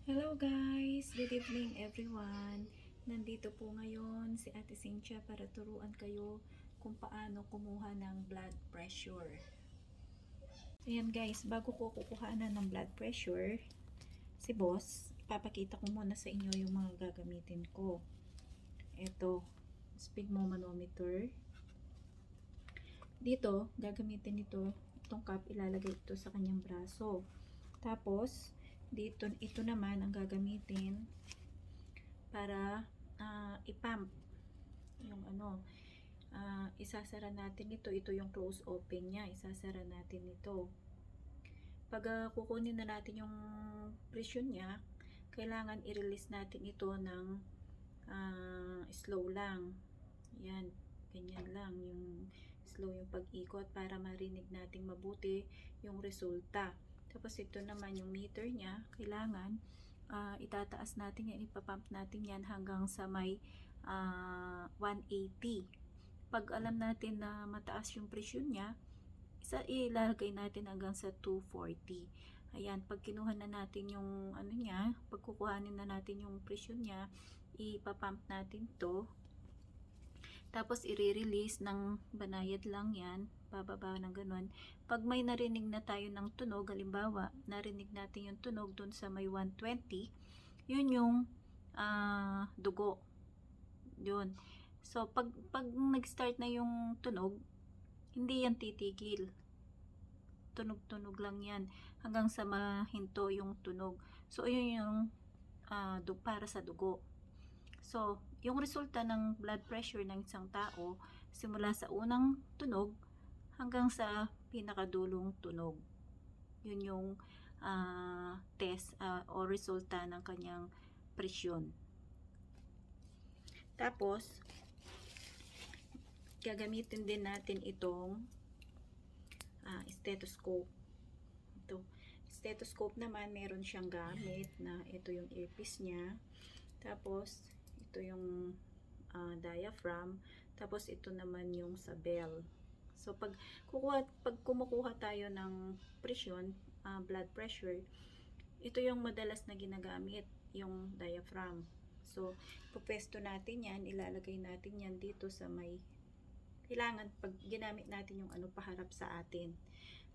Hello guys! Good evening everyone! Nandito po ngayon si Ate Cynthia para turuan kayo kung paano kumuha ng blood pressure. Ayan guys, bago ko kukuhanan ng blood pressure, si boss, ipapakita ko muna sa inyo yung mga gagamitin ko. Ito, sphygmomanometer. Dito, gagamitin ito, itong cup, ilalagay ito sa kanyang braso. Tapos, dito, ito naman ang gagamitin para ipump yung isasara natin ito yung close open niya, isasara natin ito. Pag kukunin na natin yung presyon niya, kailangan i-release natin ito ng slow lang. Yan, ganyan lang yung slow yung pag-ikot para marinig nating mabuti yung resulta. Tapos ito naman yung meter niya, kailangan itataas natin yan, ipapump natin yan hanggang sa may 180. Pag alam natin na mataas yung presyon niya, ilalagay natin hanggang sa 240. Ayan, pag kinuha na natin yung niya, pag kukuhanin na natin yung presyon niya, ipapump natin to. Tapos i-release ng banayad lang yan, bababa ng ganun. Pag may narinig na tayo ng tunog, halimbawa, narinig natin yung tunog dun sa may 120, yun yung dugo. Yun. So, pag nag-start na yung tunog, hindi yan titigil. Tunog-tunog lang yan hanggang sa mahinto yung tunog. So, yun yung para sa dugo. So, yung resulta ng blood pressure ng isang tao, simula sa unang tunog hanggang sa pinakadulong tunog. Yun yung test o resulta ng kanyang presyon. Tapos, gagamitin din natin itong stethoscope. Ito. Stethoscope naman, meron siyang gamit na ito yung earpiece niya. Tapos, ito yung diaphragm. Tapos, ito naman yung sa bell. So, pag kumukuha tayo ng presyon, blood pressure, ito yung madalas na ginagamit, yung diaphragm. So, pupwesto natin yan, ilalagay natin yan dito sa may, kailangan pag ginamit natin yung paharap sa atin.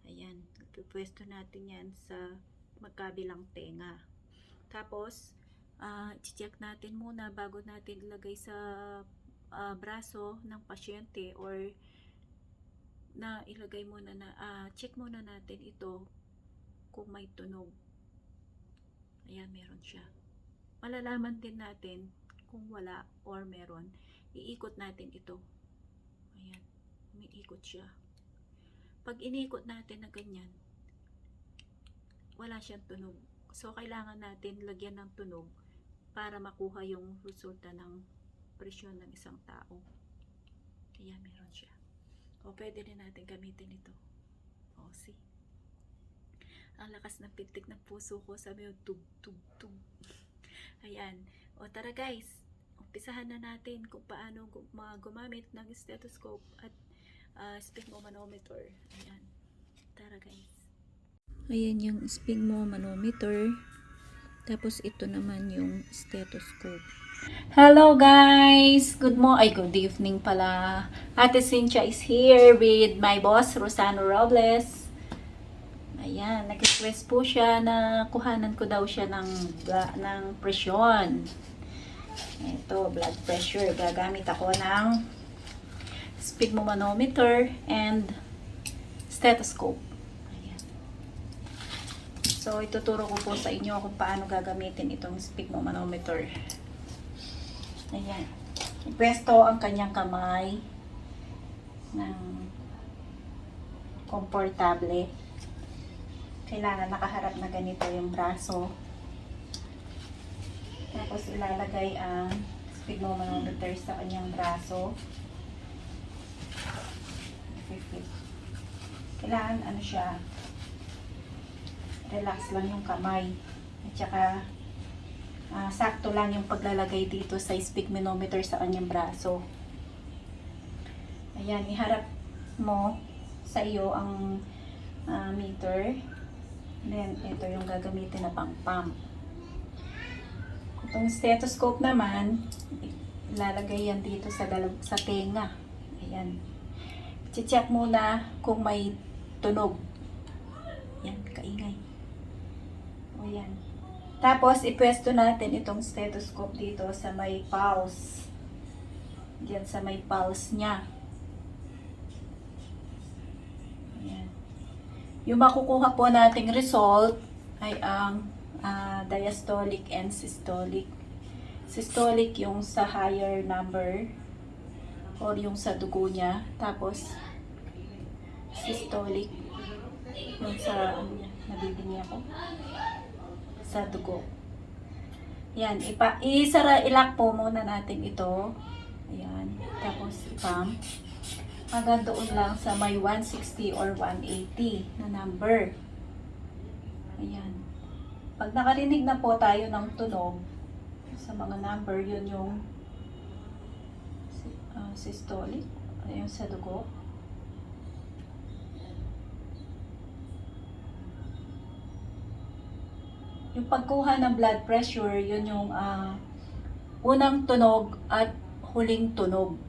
Ayan, pupwesto natin yan sa magkabilang tenga. Tapos, i-check natin muna bago natin ilagay sa braso ng pasyente, or na ilagay muna na check muna natin ito kung may tunog. Ayan, meron siya. Malalaman din natin kung wala or meron. Iikot natin ito. Ayan, umiikot siya. Pag inikot natin na ganyan, wala siyang tunog. So, kailangan natin lagyan ng tunog para makuha yung resulta ng presyon ng isang tao. Ayan, meron siya. O, pwede din natin gamitin ito. O, see? Ang lakas ng pintig ng puso ko. Sabi yung tug, tug, tug. Ayan. O, tara guys. Umpisahan na natin kung paano gumamit ng stethoscope at sphygmomanometer. Ayan. Tara guys. Ayan yung sphygmomanometer. Tapos ito naman yung stethoscope. Hello guys! Good evening pala. Ate Cynthia is here with my boss, Rosano Robles. Ayan, nag-request po siya na kuhanan ko daw siya ng presyon. Ito, blood pressure. Gagamit ako ng sphygmomanometer and stethoscope. Ayan. So, ituturo ko po sa inyo kung paano gagamitin itong sphygmomanometer. Ayan. Pwesto ang kanyang kamay ng komportable. Kailangan nakaharap na ganito yung braso. Tapos ilalagay ang sphygmomanometer sa kanyang braso. Kailangan siya, relax lang yung kamay. At saka sakto lang yung paglalagay dito sa sphygmomanometer sa kanyang braso. Ayan, iharap mo sa iyo ang meter. Then, ito yung gagamitin na pang-pump. Itong stethoscope naman, ilalagay yan dito sa tenga. Ayan. I-check muna kung may tunog. Yan, kaingay. O yan. Tapos, ipwesto natin itong stethoscope dito sa may pulse. Diyan sa may pulse niya. Ayan. Yung makukuha po nating result ay ang diastolic and systolic. Systolic yung sa higher number or yung sa dugo niya. Tapos, systolic yung sa, nabibingi ako, sa dugo. Yan, ilock po muna natin ito. Ayan, tapos ipump. Hanggang doon lang sa may 160 or 180 na number. Ayan. Pag nakarinig na po tayo ng tunog sa mga number, yun yung systolic, yung sa dugo. Yung pagkuha ng blood pressure, yun yung unang tunog at huling tunog.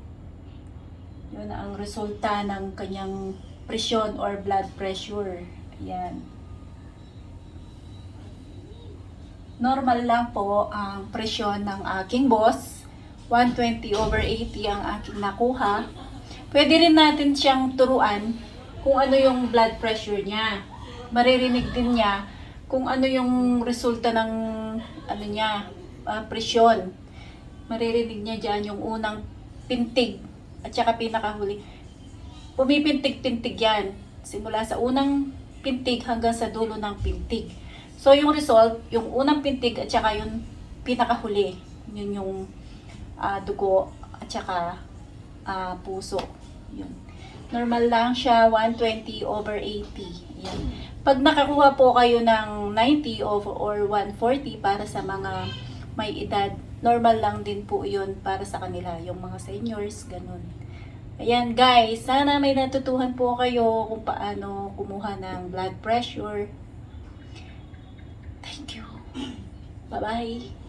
Yun ang resulta ng kanyang presyon or blood pressure. Ayan. Normal lang po ang presyon ng aking boss. 120/80 ang aking nakuha. Pwede rin natin siyang turuan kung ano yung blood pressure niya. Maririnig din niya kung ano yung resulta ng presyon. Maririnig niya dyan yung unang pintig at saka pinakahuli. Pumipintig-pintig yan. Simula sa unang pintig hanggang sa dulo ng pintig. So yung result, yung unang pintig at saka yung pinakahuli. Yun yung dugo at saka puso. Yun. Normal lang siya, 120/80. Yan. Pag nakakuha po kayo ng 90 or 140 para sa mga may edad, normal lang din po yun para sa kanila, yung mga seniors, ganun. Ayan guys, sana may natutuhan po kayo kung paano kumuha ng blood pressure. Thank you. Bye-bye.